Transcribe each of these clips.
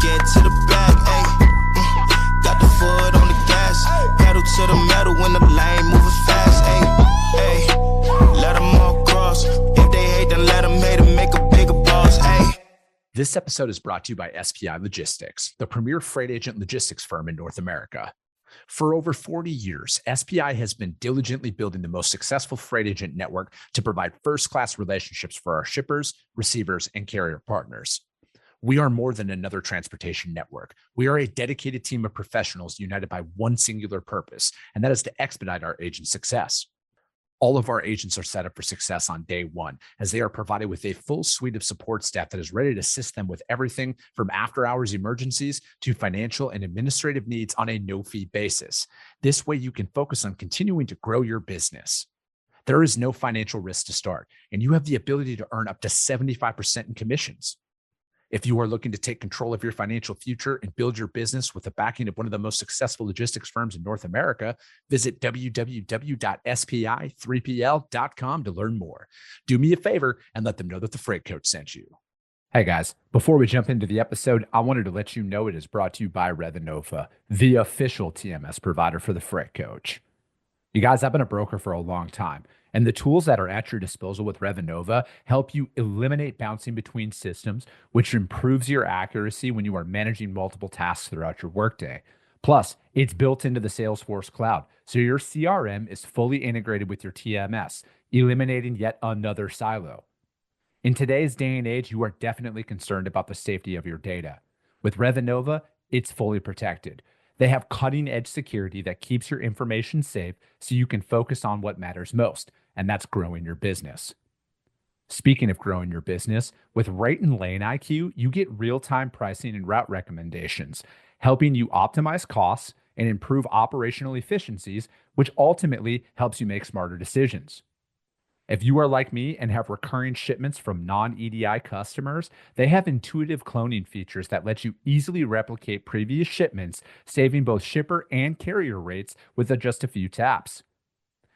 get to the bag, ayy. Got the foot on the gas, pedal to the metal when the lane moving fast, ayy, ayy. Let them all cross. If they hate, then let them hate and make a bigger boss, ayy. This episode is brought to you by SPI Logistics, the premier freight agent logistics firm in North America. For over 40 years, SPI has been diligently building the most successful freight agent network to provide first-class relationships for our shippers, receivers, and carrier partners. We are more than another transportation network. We are a dedicated team of professionals united by one singular purpose, and that is to expedite our agents' success. All of our agents are set up for success on day one, as they are provided with a full suite of support staff that is ready to assist them with everything from after-hours emergencies to financial and administrative needs on a no-fee basis. This way, you can focus on continuing to grow your business. There is no financial risk to start, and you have the ability to earn up to 75% in commissions. If you are looking to take control of your financial future and build your business with the backing of one of the most successful logistics firms in North America, visit www.spi3pl.com to learn more. Do me a favor and let them know that the Freight Coach sent you. Hey guys, before we jump into the episode, I wanted to let you know it is brought to you by Revenova, the official TMS provider for the Freight Coach. You guys, I've been a broker for a long time, and the tools that are at your disposal with Revenova help you eliminate bouncing between systems, which improves your accuracy when you are managing multiple tasks throughout your workday. Plus, it's built into the Salesforce cloud, so your CRM is fully integrated with your TMS, eliminating yet another silo. In today's day and age, you are definitely concerned about the safety of your data. With Revenova, it's fully protected. They have cutting-edge security that keeps your information safe so you can focus on what matters most, and that's growing your business. Speaking of growing your business, with Rate and Lane IQ, you get real-time pricing and route recommendations, helping you optimize costs and improve operational efficiencies, which ultimately helps you make smarter decisions. If you are like me and have recurring shipments from non-EDI customers, they have intuitive cloning features that let you easily replicate previous shipments, saving both shipper and carrier rates with just a few taps.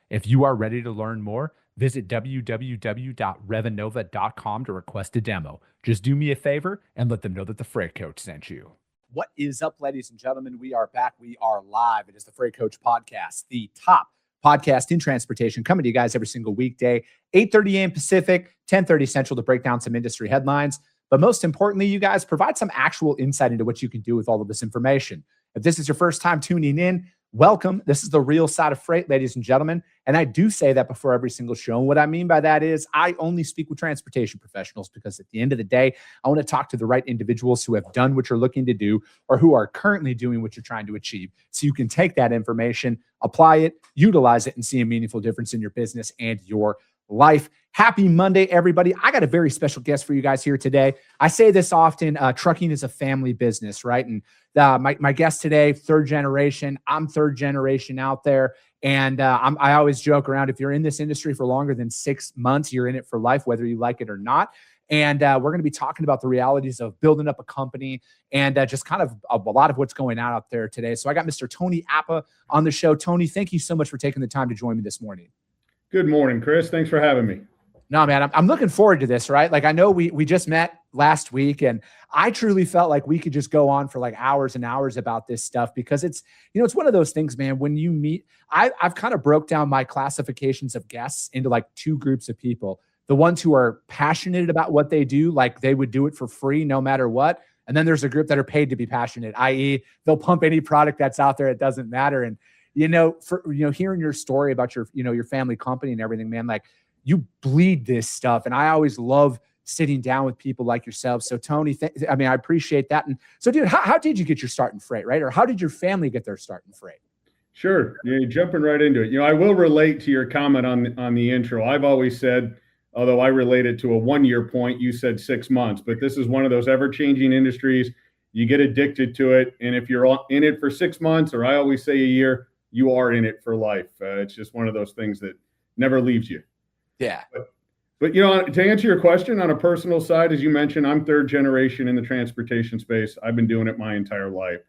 If you are ready to learn more, visit www.revenova.com to request a demo. Just do me a favor and let them know that the Freight Coach sent you. What is up, ladies and gentlemen? We are back. We are live. It is the Freight Coach Podcast, the top podcast in transportation, coming to you guys every single weekday, 8:30 a.m. Pacific, 10:30 Central, to break down some industry headlines. But most importantly, you guys provide some actual insight into what you can do with all of this information. If this is your first time tuning in, welcome. This is the real side of freight, ladies and gentlemen. And I do say that before every single show. And what I mean by that is I only speak with transportation professionals, because at the end of the day, I want to talk to the right individuals who have done what you're looking to do or who are currently doing what you're trying to achieve. So you can take that information, apply it, utilize it, and see a meaningful difference in your business and your life. Happy Monday, everybody. I got a very special guest for you guys here today. I say this often, trucking is a family business, right? And my guest today, third generation. I'm third generation out there. And I always joke around, if you're in this industry for longer than 6 months, you're in it for life, whether you like it or not. And we're going to be talking about the realities of building up a company and just kind of a lot of what's going on out there today. So I got Mr. Tony Appa on the show. Tony, thank you so much for taking the time to join me this morning. Good morning, Chris. Thanks for having me. No, man, I'm looking forward to this, right? Like, I know we just met last week, and I truly felt like we could just go on for like hours and hours about this stuff, because it's, it's one of those things, man, when you meet, I've kind of broke down my classifications of guests into like two groups of people. The ones who are passionate about what they do, like they would do it for free no matter what. And then there's a group that are paid to be passionate, i.e. they'll pump any product that's out there. It doesn't matter. And, hearing your story about your, your family company and everything, man, like, you bleed this stuff. And I always love sitting down with people like yourself. So Tony, I appreciate that. And so, dude, how did you get your start in freight, right? Or how did your family get their start in freight? Sure. Yeah, jumping right into it. I will relate to your comment on the intro. I've always said, although I relate it to a 1 year point, you said 6 months, but this is one of those ever-changing industries. You get addicted to it. And if you're in it for 6 months, or I always say a year, you are in it for life. It's just one of those things that never leaves you. Yeah. But to answer your question, on a personal side, as you mentioned, I'm third generation in the transportation space. I've been doing it my entire life.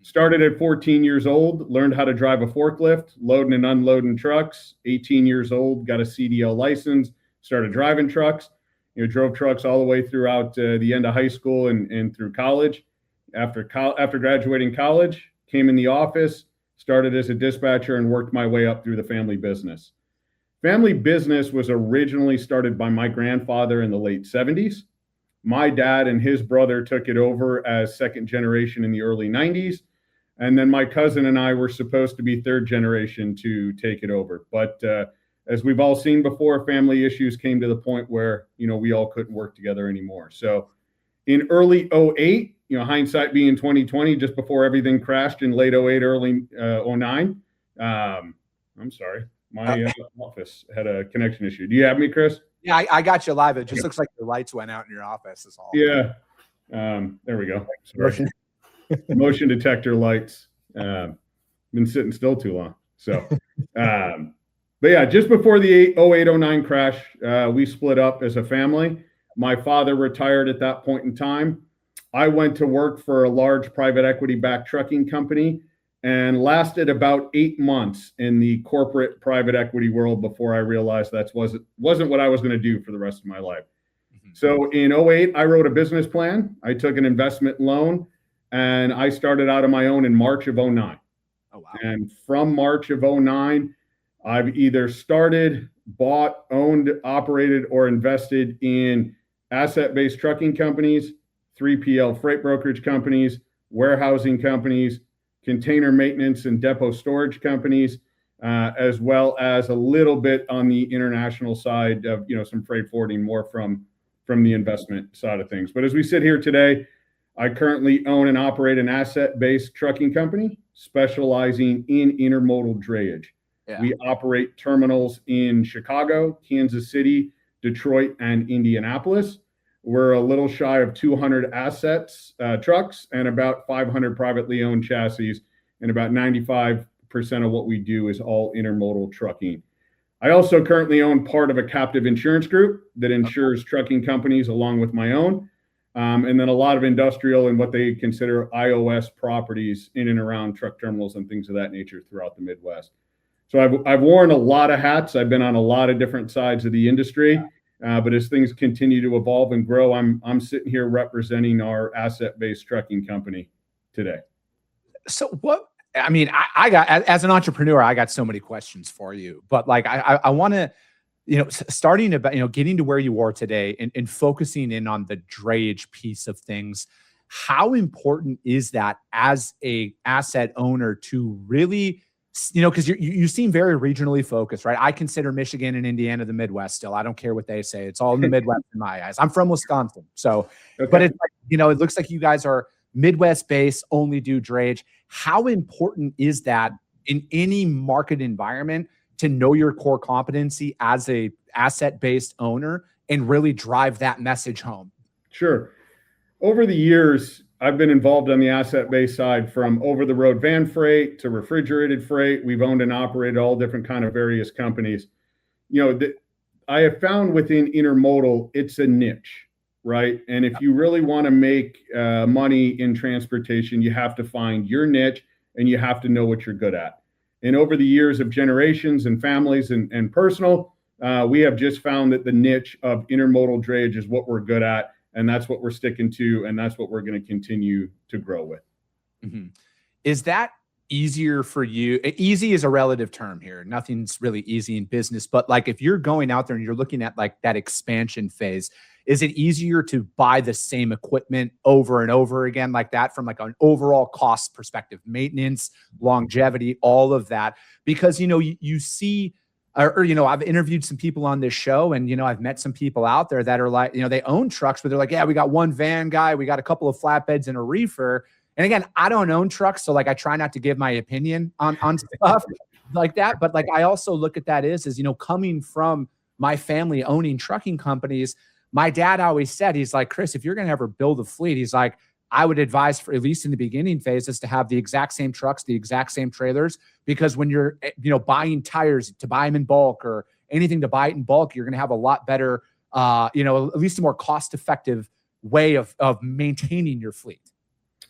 Started at 14 years old, learned how to drive a forklift, loading and unloading trucks. 18 years old, got a CDL license, started driving trucks. Drove trucks all the way throughout the end of high school and through college. after graduating college, came in the office, started as a dispatcher, and worked my way up through the family business. Family business was originally started by my grandfather in the late 70s. My dad and his brother took it over as second generation in the early 90s. And then my cousin and I were supposed to be third generation to take it over. But as we've all seen before, family issues came to the point where, we all couldn't work together anymore. So in early 08, hindsight being 2020, just before everything crashed in late 08, early 09. I'm sorry, my office had a connection issue. Do you have me, Chris? Yeah, I got you live. It just looks like your lights went out in your office is all. Yeah. There we go. Sorry. Motion detector lights. Been sitting still too long. So, but yeah, just before the 08-09 crash, we split up as a family. My father retired at that point in time. I went to work for a large private equity-backed trucking company and lasted about 8 months in the corporate private equity world before I realized that wasn't what I was going to do for the rest of my life. Mm-hmm. So in 08, I wrote a business plan. I took an investment loan, and I started out on my own in March of 09. Oh, wow. And from March of 09, I've either started, bought, owned, operated, or invested in asset-based trucking companies, 3PL freight brokerage companies, warehousing companies, container maintenance and depot storage companies, as well as a little bit on the international side of, some freight forwarding, more from the investment side of things. But as we sit here today, I currently own and operate an asset-based trucking company specializing in intermodal drayage. Yeah. We operate terminals in Chicago, Kansas City, Detroit, and Indianapolis. We're a little shy of 200 trucks, and about 500 privately owned chassis, and about 95% of what we do is all intermodal trucking. I also currently own part of a captive insurance group that insures trucking companies along with my own, and then a lot of industrial and what they consider IOS properties in and around truck terminals and things of that nature throughout the Midwest. So I've worn a lot of hats. I've been on a lot of different sides of the industry. But as things continue to evolve and grow, I'm sitting here representing our asset-based trucking company today. So I got, as an entrepreneur, I got so many questions for you, but like, I want to, starting about, getting to where you are today and focusing in on the drayage piece of things. How important is that as a asset owner to really, because you seem very regionally focused, right? I consider Michigan and Indiana the Midwest still. I don't care what they say. It's all in the Midwest in my eyes. I'm from Wisconsin. So, okay. But it's like, it looks like you guys are Midwest based, only do drayage. How important is that in any market environment to know your core competency as a asset-based owner and really drive that message home? Sure. Over the years, I've been involved on the asset-based side, from over-the-road van freight to refrigerated freight. We've owned and operated all different kind of various companies. I have found within intermodal, it's a niche, right? And if you really want to make money in transportation, you have to find your niche and you have to know what you're good at. And over the years of generations and families and personal, we have just found that the niche of intermodal drayage is what we're good at. And that's what we're sticking to, and that's what we're going to continue to grow with. Mm-hmm. Is that easier for you? Easy is a relative term here. Nothing's really easy in business, but like if you're going out there and you're looking at like that expansion phase, is it easier to buy the same equipment over and over again like that from like an overall cost perspective, maintenance, longevity, all of that? Because, you see, or I've interviewed some people on this show, and, I've met some people out there that are like, they own trucks, but they're like, yeah, we got one van guy, we got a couple of flatbeds and a reefer. And again, I don't own trucks, so like I try not to give my opinion on stuff like that. But like I also look at that is coming from my family owning trucking companies, my dad always said, he's like, Chris, if you're going to ever build a fleet, he's like, I would advise, for at least in the beginning phase, is to have the exact same trucks, the exact same trailers, because when you're, buying tires to buy them in bulk or anything to buy it in bulk, you're going to have a lot better, at least a more cost-effective way of maintaining your fleet.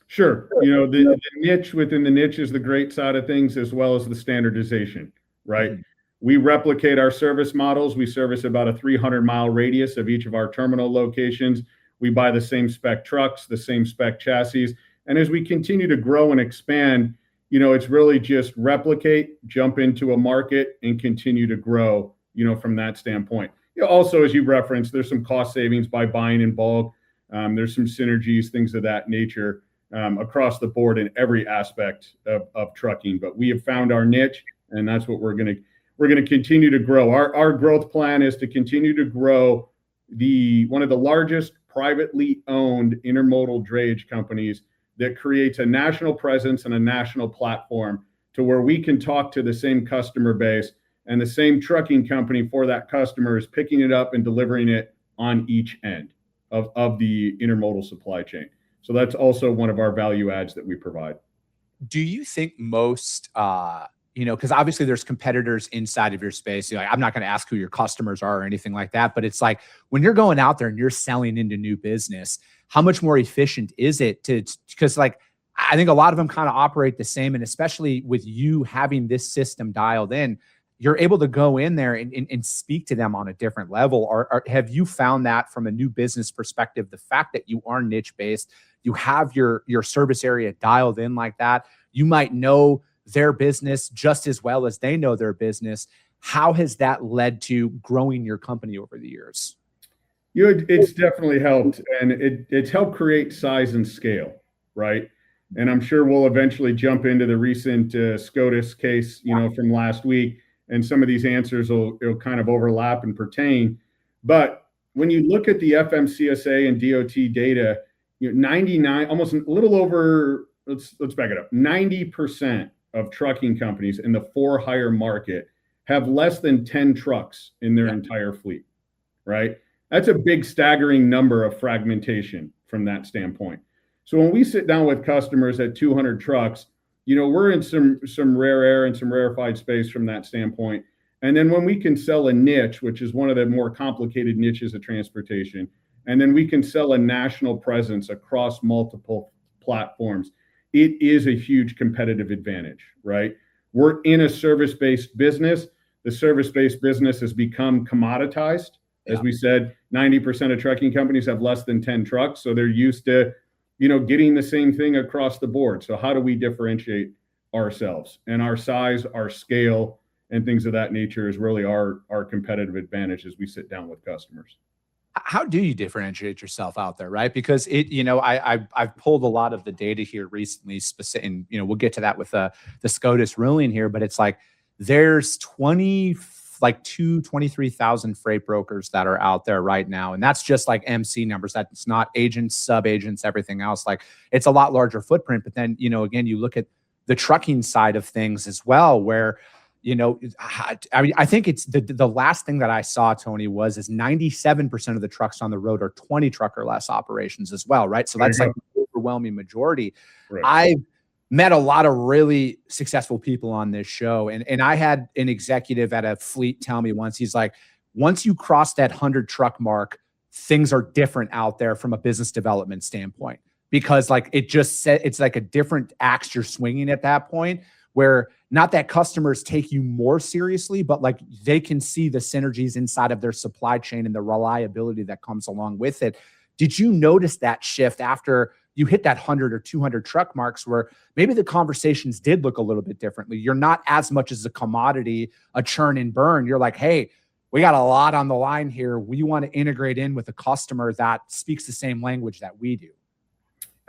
Sure. The niche within the niche is the great side of things, as well as the standardization, right? Mm-hmm. We replicate our service models. We service about a 300-mile radius of each of our terminal locations. We buy the same spec trucks, the same spec chassis, And as we continue to grow and expand, it's really just replicate, jump into a market, and continue to grow, from that standpoint. Also, as you referenced, there's some cost savings by buying in bulk. There's some synergies, things of that nature, across the board in every aspect of trucking. But we have found our niche, and that's what we're going to continue to grow. Our growth plan is to continue to grow one of the largest privately owned intermodal drayage companies that creates a national presence and a national platform to where we can talk to the same customer base, and the same trucking company for that customer is picking it up and delivering it on each end of the intermodal supply chain. So that's also one of our value adds that we provide. Do you think most, because obviously there's competitors inside of your space. I'm not going to ask who your customers are or anything like that, but it's like when you're going out there and you're selling into new business, how much more efficient is it because I think a lot of them kind of operate the same. And especially with you having this system dialed in, you're able to go in there and speak to them on a different level. Or have you found that from a new business perspective, the fact that you are niche based, you have your service area dialed in like that, you might know their business just as well as they know their business. How has that led to growing your company over the years? It's definitely helped, and it's helped create size and scale, right? And I'm sure we'll eventually jump into the recent SCOTUS case, from last week, and some of these answers will kind of overlap and pertain. But when you look at the FMCSA and DOT data, 99, almost a little over, let's back it up, 90% of trucking companies in the for-hire market have less than 10 trucks in their entire fleet, right? That's a big staggering number of fragmentation from that standpoint. So when we sit down with customers at 200 trucks, we're in some rare air and some rarefied space from that standpoint. And then when we can sell a niche, which is one of the more complicated niches of transportation, and then we can sell a national presence across multiple platforms, it is a huge competitive advantage, right? We're in a service-based business. The service-based business has become commoditized. As we said, 90% of trucking companies have less than 10 trucks. So they're used to, getting the same thing across the board. So how do we differentiate ourselves? And our size, our scale, and things of that nature is really our competitive advantage as we sit down with customers. How do you differentiate yourself out there, right? Because I've pulled a lot of the data here recently, and we'll get to that with the SCOTUS ruling here, but it's like there's 23,000 freight brokers that are out there right now. And that's just like MC numbers. That's not agents, sub-agents, everything else. Like it's a lot larger footprint. But then, again, you look at the trucking side of things as well, where, I think it's the last thing that I saw, Tony, is 97% of the trucks on the road are 20 truck or less operations as well, right? So that's like the overwhelming majority. Right. I've met a lot of really successful people on this show. And I had an executive at a fleet tell me once, he's like, once you cross that 100 truck mark, things are different out there from a business development standpoint, because like it just said, it's like a different axe you're swinging at that point, where not that customers take you more seriously, but like they can see the synergies inside of their supply chain and the reliability that comes along with it. Did you notice that shift after you hit that 100 or 200 truck marks, where maybe the conversations did look a little bit differently? You're not as much as a commodity, a churn and burn. You're like, hey, we got a lot on the line here. We want to integrate in with a customer that speaks the same language that we do.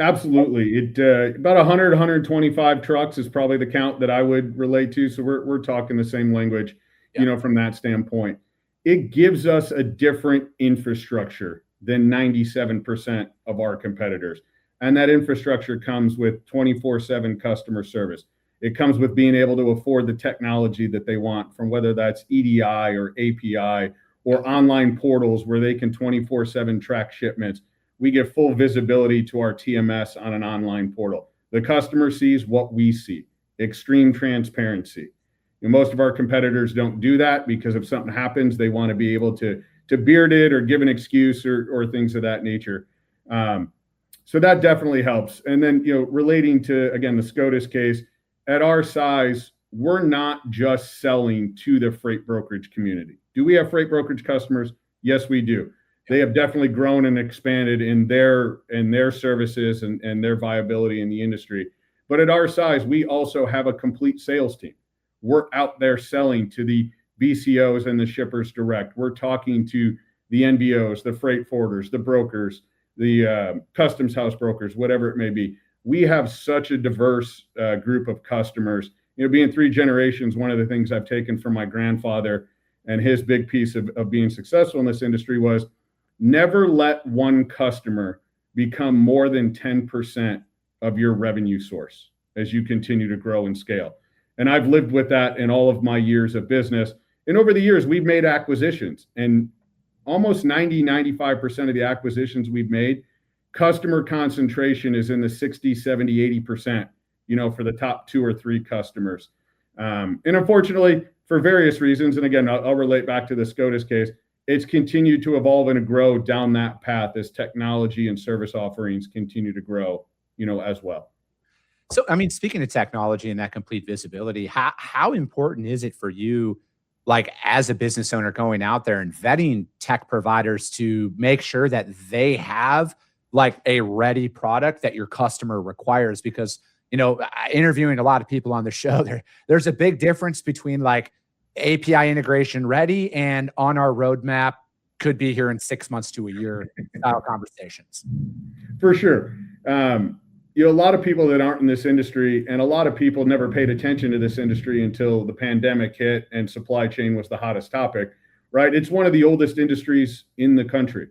Absolutely. About 100, 125 trucks is probably the count that I would relate to. So we're talking the same language, from that standpoint. It gives us a different infrastructure than 97% of our competitors. And that infrastructure comes with 24/7 customer service. It comes with being able to afford the technology that they want, from whether that's EDI or API or online portals where they can 24/7 track shipments. We get full visibility to our TMS on an online portal. The customer sees what we see, extreme transparency. Most of our competitors don't do that, because if something happens, they want to be able to beard it or give an excuse or things of that nature. So that definitely helps. And then, relating to, again, the SCOTUS case, at our size, we're not just selling to the freight brokerage community. Do we have freight brokerage customers? Yes, we do. They have definitely grown and expanded in their services and their viability in the industry. But at our size, we also have a complete sales team. We're out there selling to the BCOs and the shippers direct. We're talking to the NVOs, the freight forwarders, the brokers, the customs house brokers, whatever it may be. We have such a diverse group of customers. Being 3 generations, one of the things I've taken from my grandfather and his big piece of being successful in this industry was never let one customer become more than 10% of your revenue source as you continue to grow and scale. And I've lived with that in all of my years of business. And over the years, we've made acquisitions, and almost 95% of the acquisitions we've made, customer concentration is in the 60, 70, 80%, for the top 2 or 3 customers. And unfortunately, for various reasons, and again, I'll relate back to the SCOTUS case, it's continued to evolve and grow down that path as technology and service offerings continue to grow, as well. So, speaking of technology and that complete visibility, how important is it for you, like as a business owner, going out there and vetting tech providers to make sure that they have like a ready product that your customer requires? Because, interviewing a lot of people on the show, there's a big difference between like API integration ready and on our roadmap, could be here in 6 months to a year style conversations. For sure. A lot of people that aren't in this industry, and a lot of people never paid attention to this industry until the pandemic hit and supply chain was the hottest topic, right? It's one of the oldest industries in the country.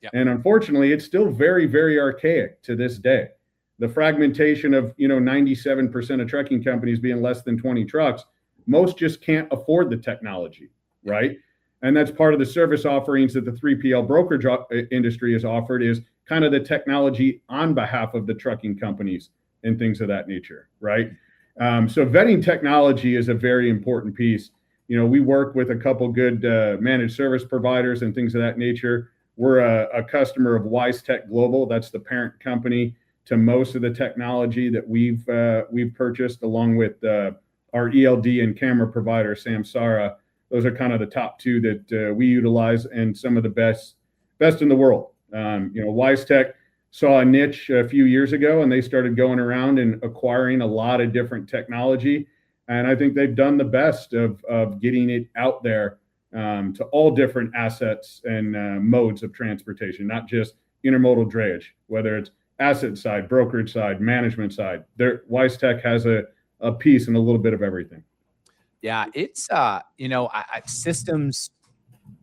Yep. And unfortunately, it's still very, very archaic to this day. The fragmentation of, 97% of trucking companies being less than 20 trucks, most just can't afford the technology, right? And that's part of the service offerings that the 3PL brokerage industry has offered, is kind of the technology on behalf of the trucking companies and things of that nature, right? So vetting technology is a very important piece. We work with a couple good managed service providers and things of that nature. We're a customer of WiseTech Global. That's the parent company to most of the technology that we've purchased, along with our ELD and camera provider, Samsara. Those are kind of the top 2 that we utilize, and some of the best in the world. WiseTech saw a niche a few years ago, and they started going around and acquiring a lot of different technology. And I think they've done the best of getting it out there to all different assets and modes of transportation, not just intermodal drayage, whether it's asset side, brokerage side, management side. WiseTech has a piece and a little bit of everything. Yeah, it's systems,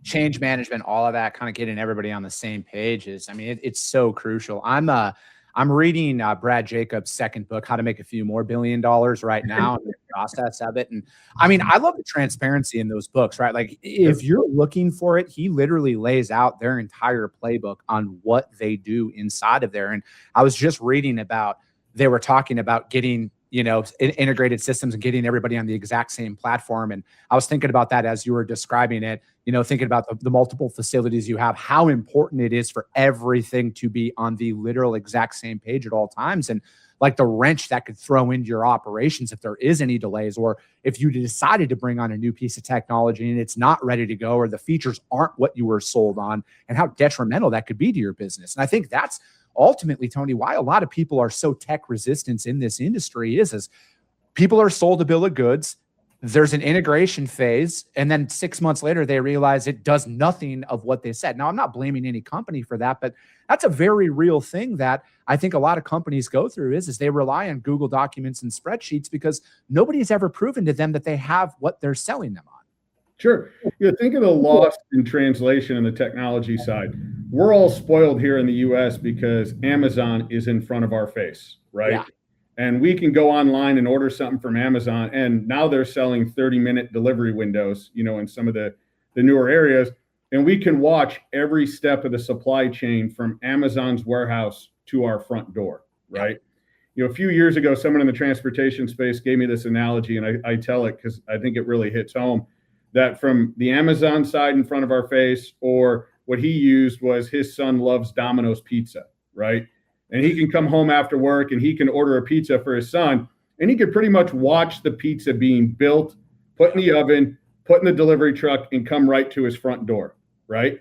change management, all of that, kind of getting everybody on the same page it's so crucial. I'm reading Brad Jacobs' second book, How to Make a Few More $1 Billion, right now, in the process of it. And I love the transparency in those books, right? Like if you're looking for it, he literally lays out their entire playbook on what they do inside of there. And I was just reading about, they were talking about getting integrated systems and getting everybody on the exact same platform. And I was thinking about that as you were describing it, thinking about the multiple facilities you have, how important it is for everything to be on the literal exact same page at all times. And like the wrench that could throw into your operations if there is any delays, or if you decided to bring on a new piece of technology and it's not ready to go, or the features aren't what you were sold on, and how detrimental that could be to your business. And I think that's ultimately, Tony, why a lot of people are so tech resistant in this industry is people are sold a bill of goods. There's an integration phase, and then 6 months later, they realize it does nothing of what they said. Now, I'm not blaming any company for that, but that's a very real thing that I think a lot of companies go through is they rely on Google Documents and spreadsheets because nobody's ever proven to them that they have what they're selling them on. Sure. Think of the loss in translation in the technology side. We're all spoiled here in the US because Amazon is in front of our face, right? Yeah. And we can go online and order something from Amazon, and now they're selling 30-minute delivery windows, in some of the newer areas. And we can watch every step of the supply chain from Amazon's warehouse to our front door, right? Yeah. A few years ago, someone in the transportation space gave me this analogy, and I tell it because I think it really hits home. That from the Amazon side in front of our face, or what he used was his son loves Domino's pizza, right? And he can come home after work and he can order a pizza for his son, and he could pretty much watch the pizza being built, put in the oven, put in the delivery truck, and come right to his front door, right?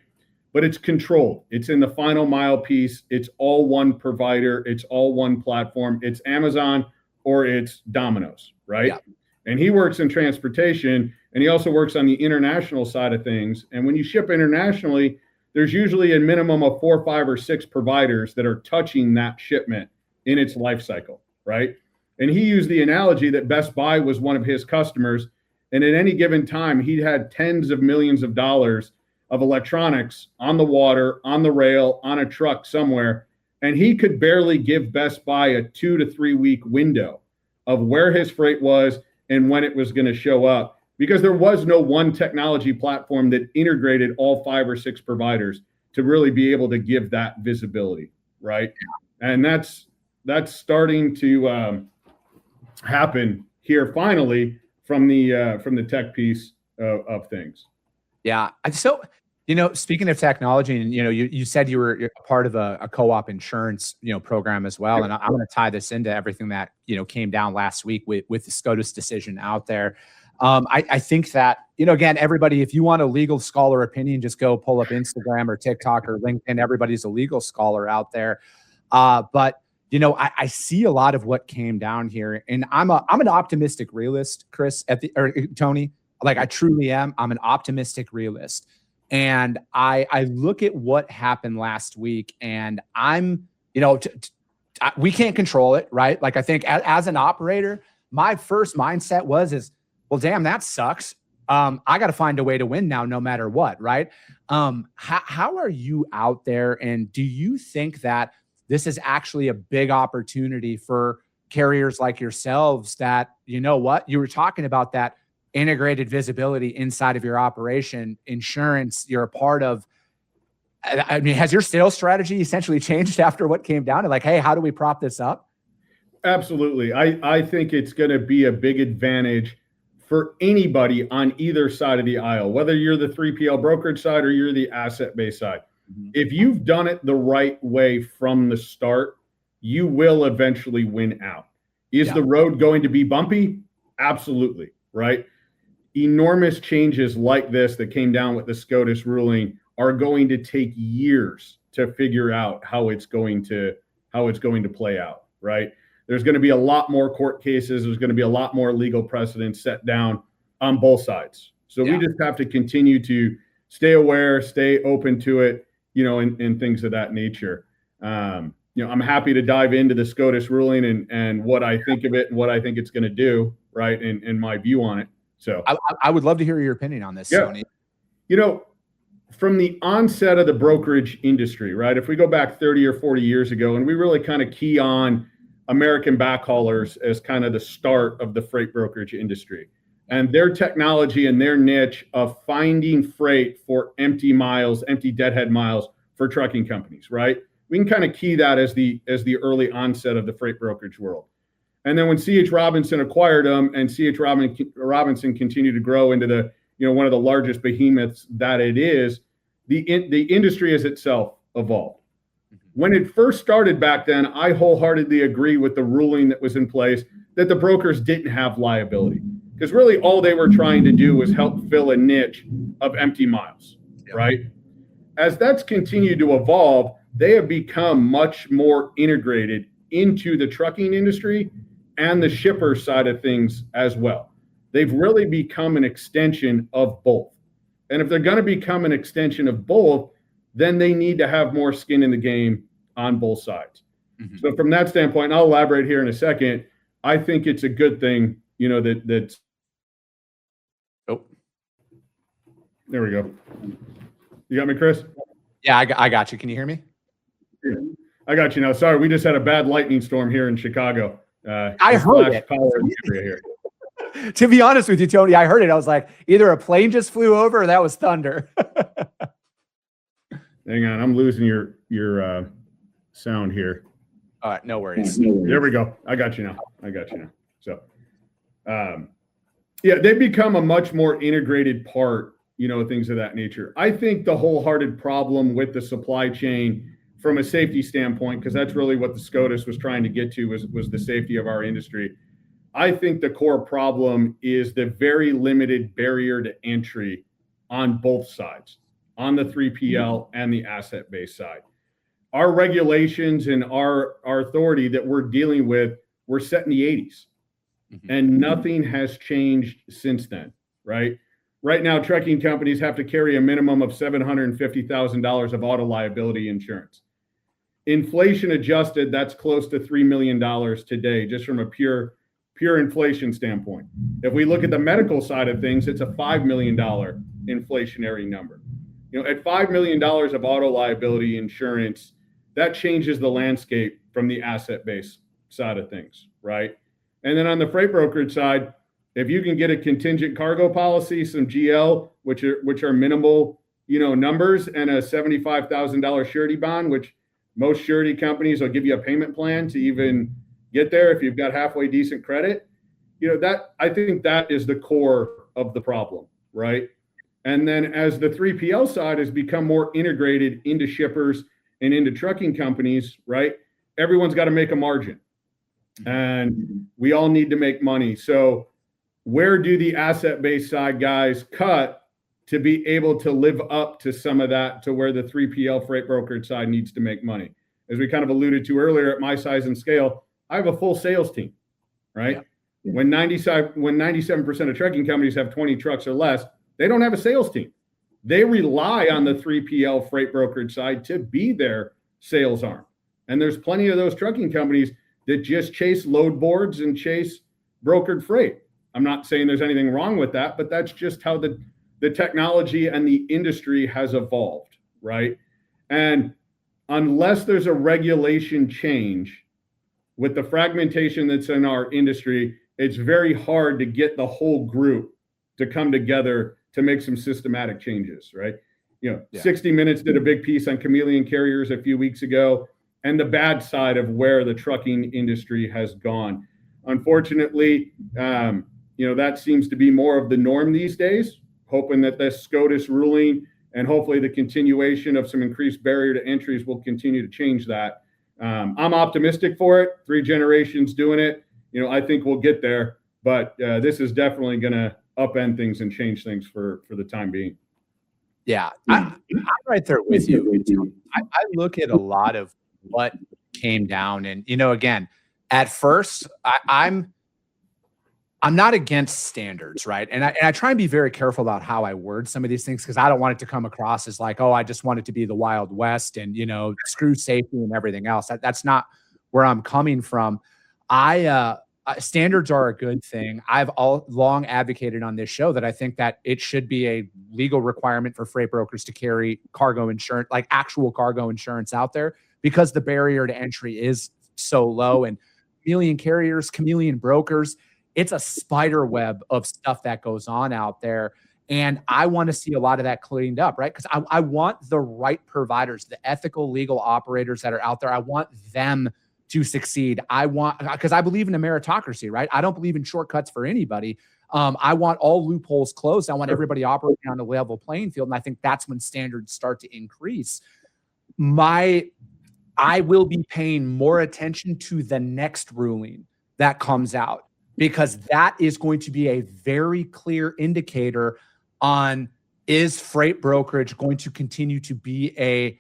but it's controlled. It's in the final mile piece. It's all one provider. It's all one platform. It's Amazon or it's Domino's, right? Yeah. And he works in transportation, and he also works on the international side of things. And when you ship internationally, there's usually a minimum of 4, 5, or 6 providers that are touching that shipment in its life cycle, right? And he used the analogy that Best Buy was one of his customers, and at any given time, he had tens of millions of dollars of electronics on the water, on the rail, on a truck somewhere, and he could barely give Best Buy a 2 to 3 week window of where his freight was and when it was going to show up, because there was no one technology platform that integrated all 5 or 6 providers to really be able to give that visibility, right? And that's starting to happen here finally from the tech piece of things. Yeah. So, speaking of technology, and you said you're a part of a co-op insurance program as well, and I'm going to tie this into everything that came down last week with the SCOTUS decision out there. I think that again, everybody, if you want a legal scholar opinion, just go pull up Instagram or TikTok or LinkedIn. Everybody's a legal scholar out there, but I see a lot of what came down here, and I'm an optimistic realist, Chris, or Tony. Like, I truly am. I'm an optimistic realist. And I look at what happened last week, and I'm, we can't control it, right? Like, I think as an operator, my first mindset is, well, damn, that sucks. I got to find a way to win now, no matter what, right? How are you out there, and do you think that this is actually a big opportunity for carriers like yourselves that, you were talking about that integrated visibility inside of your operation, insurance, you're a part of. I mean, has your sales strategy essentially changed after what came down? And like, hey, how do we prop this up? Absolutely. I think it's going to be a big advantage for anybody on either side of the aisle, whether you're the 3PL brokerage side or you're the asset-based side. Mm-hmm. If you've done it the right way from the start, you will eventually win out. Is the road going to be bumpy? Absolutely, right? Enormous changes like this that came down with the SCOTUS ruling are going to take years to figure out how it's going to play out, right? There's going to be a lot more court cases. There's going to be a lot more legal precedents set down on both sides. So we just have to continue to stay aware, stay open to it, and things of that nature. I'm happy to dive into the SCOTUS ruling and what I think of it and what I think it's going to do, right, and my view on it. So I would love to hear your opinion on this, Tony. From the onset of the brokerage industry, right? If we go back 30 or 40 years ago, and we really kind of key on American backhaulers as kind of the start of the freight brokerage industry, and their technology and their niche of finding freight for empty deadhead miles for trucking companies, right? We can kind of key that as the early onset of the freight brokerage world. And then when C.H. Robinson acquired them, and C.H. Robinson continued to grow into the one of the largest behemoths that it is, the industry as itself evolved. When it first started back then, I wholeheartedly agree with the ruling that was in place that the brokers didn't have liability, because really all they were trying to do was help fill a niche of empty miles, right? As that's continued to evolve, they have become much more integrated into the trucking industry and the shipper side of things as well. They've really become an extension of both. And if they're going to become an extension of both, then they need to have more skin in the game on both sides. Mm-hmm. So from that standpoint, and I'll elaborate here in a second, I think it's a good thing, that's. Oh, there we go. You got me, Chris? Yeah, I got you. Can you hear me? Yeah, I got you now. Sorry, we just had a bad lightning storm here in Chicago. I heard it. Here. To be honest with you, Tony, I heard it. I was like, either a plane just flew over or that was thunder. Hang on, I'm losing your sound here. All right, no worries. There we go. I got you now. So, they've become a much more integrated part, things of that nature. I think the wholehearted problem with the supply chain from a safety standpoint, because that's really what the SCOTUS was trying to get to, was the safety of our industry. I think the core problem is the very limited barrier to entry on both sides. on the 3PL and the asset-based side. Our regulations and our authority that we're dealing with were set in the 80s, and nothing has changed since then, right? Right now, trucking companies have to carry a minimum of $750,000 of auto liability insurance. Inflation adjusted, that's close to $3 million today, just from a pure inflation standpoint. If we look at the medical side of things, it's a $5 million inflationary number. At $5 million of auto liability insurance, that changes the landscape from the asset-based side of things, right? And then on the freight brokerage side, if you can get a contingent cargo policy, some GL, which are minimal, numbers, and a $75,000 surety bond, which most surety companies will give you a payment plan to even get there if you've got halfway decent credit. That, I think that is the core of the problem, right? And then as the 3PL side has become more integrated into shippers and into trucking companies, right? Everyone's got to make a margin, and we all need to make money. So where do the asset-based side guys cut to be able to live up to some of that, to where the 3PL freight brokerage side needs to make money? As we kind of alluded to earlier, at my size and scale, I have a full sales team, right? Yeah. When 97% of trucking companies have 20 trucks or less, they don't have a sales team. They rely on the 3PL freight brokerage side to be their sales arm. And there's plenty of those trucking companies that just chase load boards and chase brokered freight. I'm not saying there's anything wrong with that, but that's just how the technology and the industry has evolved, right? And unless there's a regulation change with the fragmentation that's in our industry, it's very hard to get the whole group to come together to make some systematic changes, right? 60 Minutes did a big piece on chameleon carriers a few weeks ago, and the bad side of where the trucking industry has gone. Unfortunately, that seems to be more of the norm these days, hoping that the SCOTUS ruling and hopefully the continuation of some increased barrier to entries will continue to change that. I'm optimistic for it. 3 generations doing it. I think we'll get there, but this is definitely going to upend things and change things for the time being. Yeah, I'm right there with you. I look at a lot of what came down, and again, at first, I'm not against standards, right? And I try and be very careful about how I word some of these things, because I don't want it to come across as like, oh, I just want it to be the Wild West and screw safety and everything else. That's not where I'm coming from. Standards are a good thing. I've long advocated on this show that I think that it should be a legal requirement for freight brokers to carry cargo insurance, like actual cargo insurance out there, because the barrier to entry is so low. And chameleon carriers, chameleon brokers, it's a spider web of stuff that goes on out there. And I want to see a lot of that cleaned up, right? Because I want the right providers, the ethical, legal operators that are out there. I want them to succeed. Because I believe in a meritocracy, right? I don't believe in shortcuts for anybody. I want all loopholes closed. I want everybody operating on a level playing field. And I think that's when standards start to increase. I will be paying more attention to the next ruling that comes out, because that is going to be a very clear indicator on, is freight brokerage going to continue to be a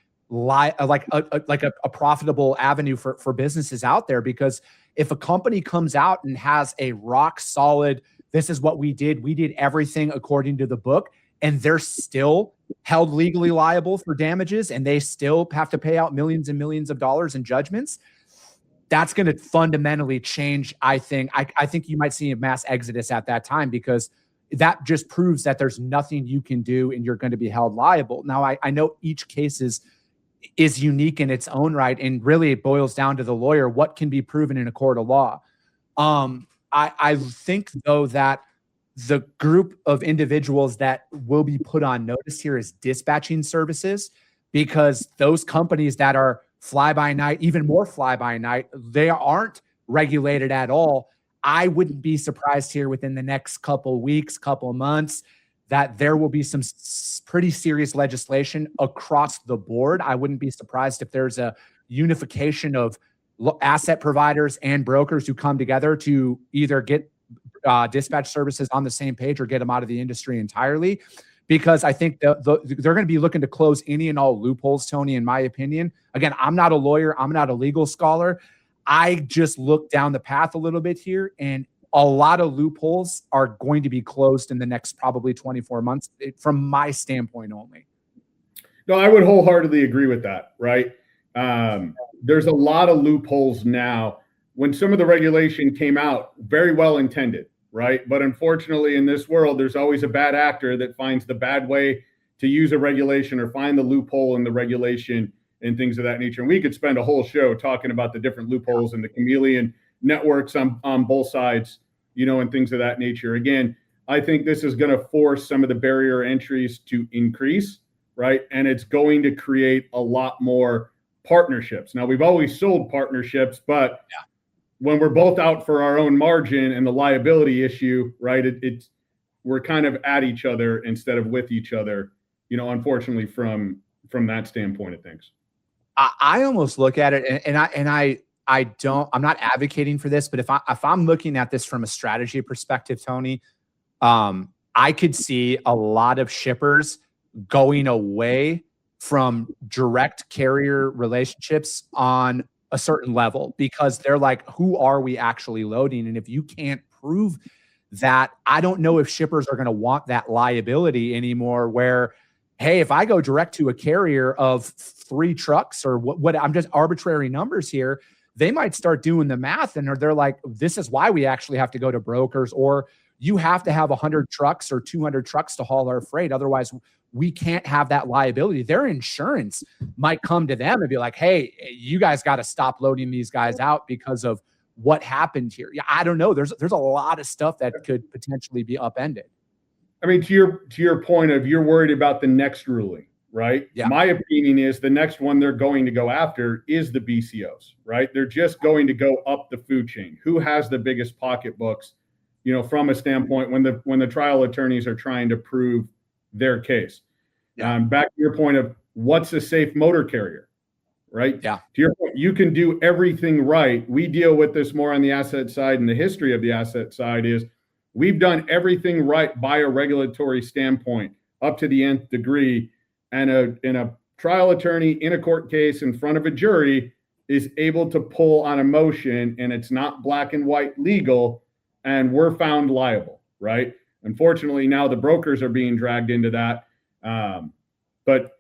profitable avenue for businesses out there? Because if a company comes out and has a rock solid, this is what we did everything according to the book, and they're still held legally liable for damages, and they still have to pay out millions and millions of dollars in judgments, that's going to fundamentally change. I think you might see a mass exodus at that time, because that just proves that there's nothing you can do and you're going to be held liable. Now, I know each case is unique in its own right, and really it boils down to the lawyer, what can be proven in a court of law. I think, though, that the group of individuals that will be put on notice here is dispatching services, because those companies that are fly-by-night, even more fly-by-night, they aren't regulated at all. I wouldn't be surprised here within the next couple weeks, couple months, that there will be some pretty serious legislation across the board. I wouldn't be surprised if there's a unification of asset providers and brokers who come together to either get dispatch services on the same page or get them out of the industry entirely. because I think they're going to be looking to close any and all loopholes, Tony, in my opinion. Again, I'm not a lawyer. I'm not a legal scholar. I just look down the path a little bit here, and a lot of loopholes are going to be closed in the next probably 24 months from my standpoint only. No, I would wholeheartedly agree with that, right? There's a lot of loopholes now. When some of the regulation came out, very well intended, right? But unfortunately, in this world, there's always a bad actor that finds the bad way to use a regulation or find the loophole in the regulation and things of that nature. And we could spend a whole show talking about the different loopholes and the chameleon networks on both sides, and things of that nature. Again, I think this is going to force some of the barrier entries to increase, right? And it's going to create a lot more partnerships. Now, we've always sold partnerships, but when we're both out for our own margin and the liability issue, right, we're kind of at each other instead of with each other, unfortunately from that standpoint of things. I almost look at it, I'm not advocating for this, but if I'm looking at this from a strategy perspective, Tony, I could see a lot of shippers going away from direct carrier relationships on a certain level, because they're like, who are we actually loading? And if you can't prove that, I don't know if shippers are going to want that liability anymore, where, hey, if I go direct to a carrier of 3 trucks or what I'm just arbitrary numbers here, they might start doing the math, and they're like, this is why we actually have to go to brokers, or you have to have 100 trucks or 200 trucks to haul our freight. Otherwise, we can't have that liability. Their insurance might come to them and be like, hey, you guys got to stop loading these guys out because of what happened here. Yeah, I don't know. There's a lot of stuff that could potentially be upended. I mean, to your point of, you're worried about the next ruling, right? Yeah. My opinion is the next one they're going to go after is the BCOs, right? They're just going to go up the food chain. Who has the biggest pocketbooks, from a standpoint when the trial attorneys are trying to prove their case. Back to your point of what's a safe motor carrier, right? Yeah. To your point, you can do everything right. We deal with this more on the asset side, and the history of the asset side is we've done everything right by a regulatory standpoint up to the nth degree. And a trial attorney in a court case in front of a jury is able to pull on a motion, and it's not black and white legal, and we're found liable, right? Unfortunately, now the brokers are being dragged into that. But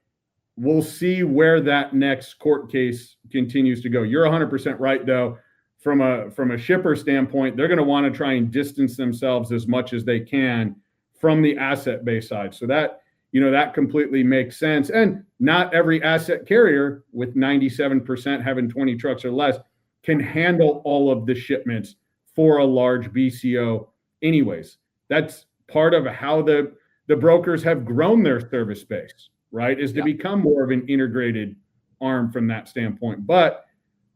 we'll see where that next court case continues to go. You're 100% right, though. From a shipper standpoint, they're going to want to try and distance themselves as much as they can from the asset-based side. So that, that completely makes sense. And not every asset carrier with 97% having 20 trucks or less can handle all of the shipments for a large BCO anyways. That's part of how the brokers have grown their service base, right? Is to become more of an integrated arm from that standpoint. But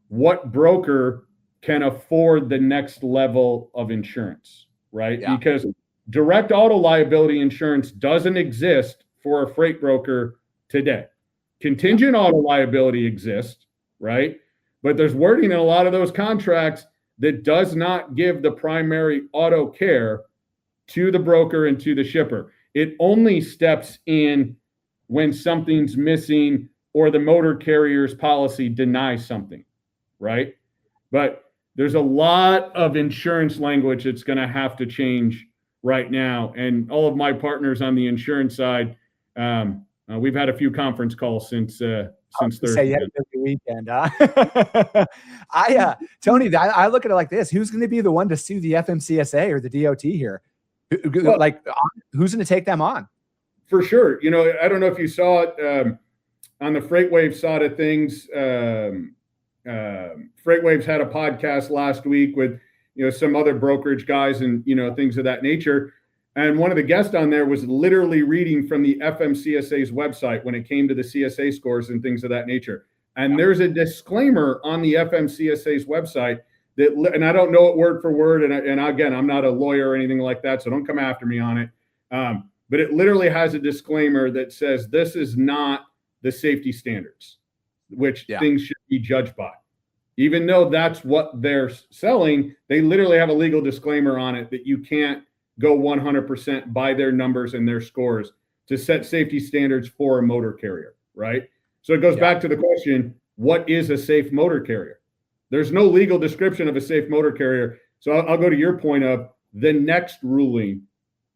what broker can afford the next level of insurance, right? Yeah. Because direct auto liability insurance doesn't exist for a freight broker today. Contingent auto liability exists, right? But there's wording in a lot of those contracts that does not give the primary auto care to the broker and to the shipper. It only steps in when something's missing or the motor carrier's policy denies something, right? But there's a lot of insurance language that's going to have to change right now. And all of my partners on the insurance side, we've had a few conference calls since Thursday. Yeah, weekend. Tony, I look at it like this: who's going to be the one to sue the FMCSA or the DOT here? Who's going to take them on? For sure. I don't know if you saw it on the FreightWaves side of things. FreightWaves had a podcast last week with some other brokerage guys and things of that nature, and one of the guests on there was literally reading from the FMCSA's website when it came to the CSA scores and things of that nature. And there's a disclaimer on the FMCSA's website that, and I don't know it word for word, and again, I'm not a lawyer or anything like that, so don't come after me on it, but it literally has a disclaimer that says this is not the safety standards which things should be judged by. Even though that's what they're selling, they literally have a legal disclaimer on it that you can't go 100% by their numbers and their scores to set safety standards for a motor carrier, right? So it goes back to the question, what is a safe motor carrier? There's no legal description of a safe motor carrier. So I'll go to your point of the next ruling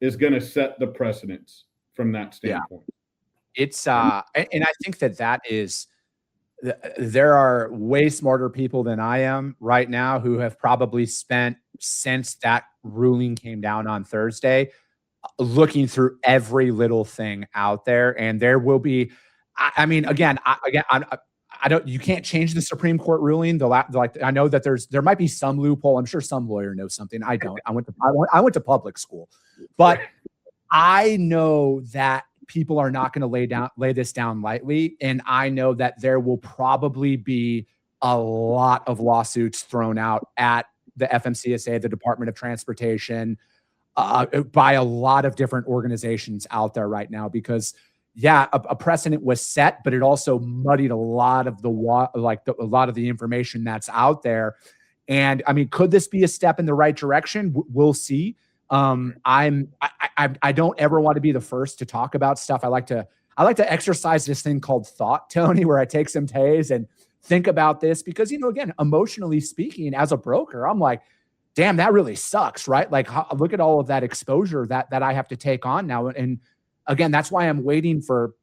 is going to set the precedence from that standpoint. Yeah. It's and I think that is, there are way smarter people than I am right now who have probably spent, since that ruling came down on Thursday, looking through every little thing out there. And there will be, I mean, again, I don't, you can't change the Supreme Court ruling. Like, I know that there might be some loophole. I'm sure some lawyer knows something. I don't. I went to public school, but I know that people are not going to lay this down lightly. And I know that there will probably be a lot of lawsuits thrown out at the FMCSA, the Department of Transportation, by a lot of different organizations out there right now, because a precedent was set, but it also muddied a lot of a lot of the information that's out there. And I mean, could this be a step in the right direction? We'll see. I don't ever want to be the first to talk about stuff. I like to exercise this thing called thought, Tony, where I take some days and think about this, because, you know, again, emotionally speaking, as a broker, I'm like, damn, that really sucks, right? Like, look at all of that exposure that I have to take on now. And again, that's why I'm waiting for,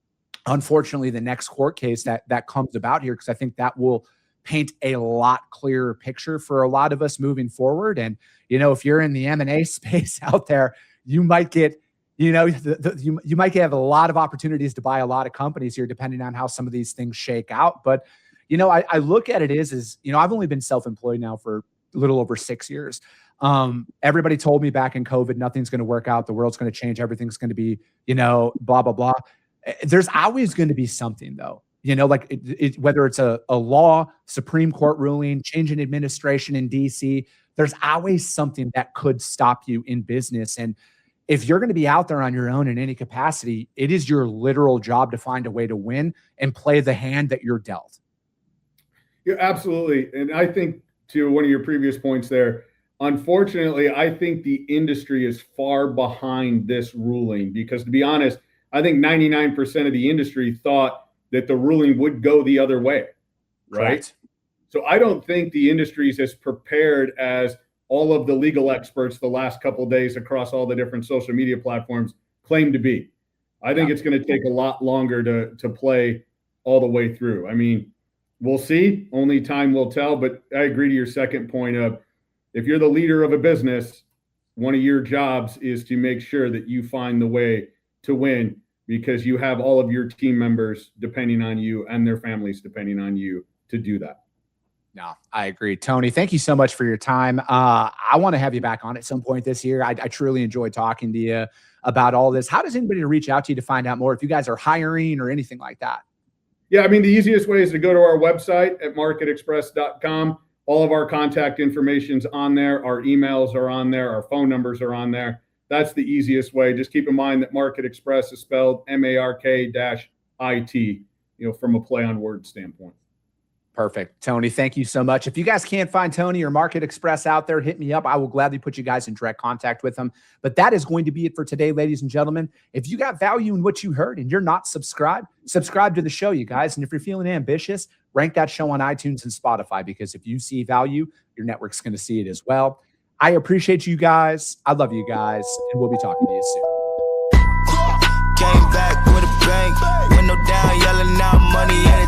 unfortunately, the next court case that comes about here, because I think that will paint a lot clearer picture for a lot of us moving forward. And, you know, if you're in the M&A space out there, you might get, you know, you might have a lot of opportunities to buy a lot of companies here, depending on how some of these things shake out. But, you know, I look at it is, you know, I've only been self-employed now for a little over 6 years. Everybody told me back in COVID, nothing's going to work out. The world's going to change. Everything's going to be, you know, blah, blah, blah. There's always going to be something, though, you know, like whether it's a law, Supreme Court ruling, change in administration in DC, there's always something that could stop you in business. And if you're going to be out there on your own in any capacity, it is your literal job to find a way to win and play the hand that you're dealt. Yeah, absolutely. And I think, to one of your previous points there, unfortunately, I think the industry is far behind this ruling, because, to be honest, I think 99% of the industry thought that the ruling would go the other way, right? Correct. So I don't think the industry is as prepared as all of the legal experts the last couple of days across all the different social media platforms claim to be. I think it's going to take a lot longer to play all the way through. I mean, we'll see. Only time will tell. But I agree to your second point of, if you're the leader of a business, one of your jobs is to make sure that you find the way to win, because you have all of your team members depending on you and their families depending on you to do that. No, I agree. Tony, thank you so much for your time. I want to have you back on at some point this year. I truly enjoyed talking to you about all this. How does anybody reach out to you to find out more, if you guys are hiring or anything like that? Yeah, I mean, the easiest way is to go to our website at marketexpress.com. All of our contact information's on there. Our emails are on there. Our phone numbers are on there. That's the easiest way. Just keep in mind that Market Express is spelled MARK-IT, you know, from a play on word standpoint. Perfect. Tony, thank you so much. If you guys can't find Tony or Market Express out there, hit me up. I will gladly put you guys in direct contact with them. But that is going to be it for today, ladies and gentlemen. If you got value in what you heard and you're not subscribed, subscribe to the show, you guys. And if you're feeling ambitious, rank that show on iTunes and Spotify, because if you see value, your network's going to see it as well. I appreciate you guys. I love you guys, and we'll be talking to you soon. Came back with a bang, window down, yelling out money.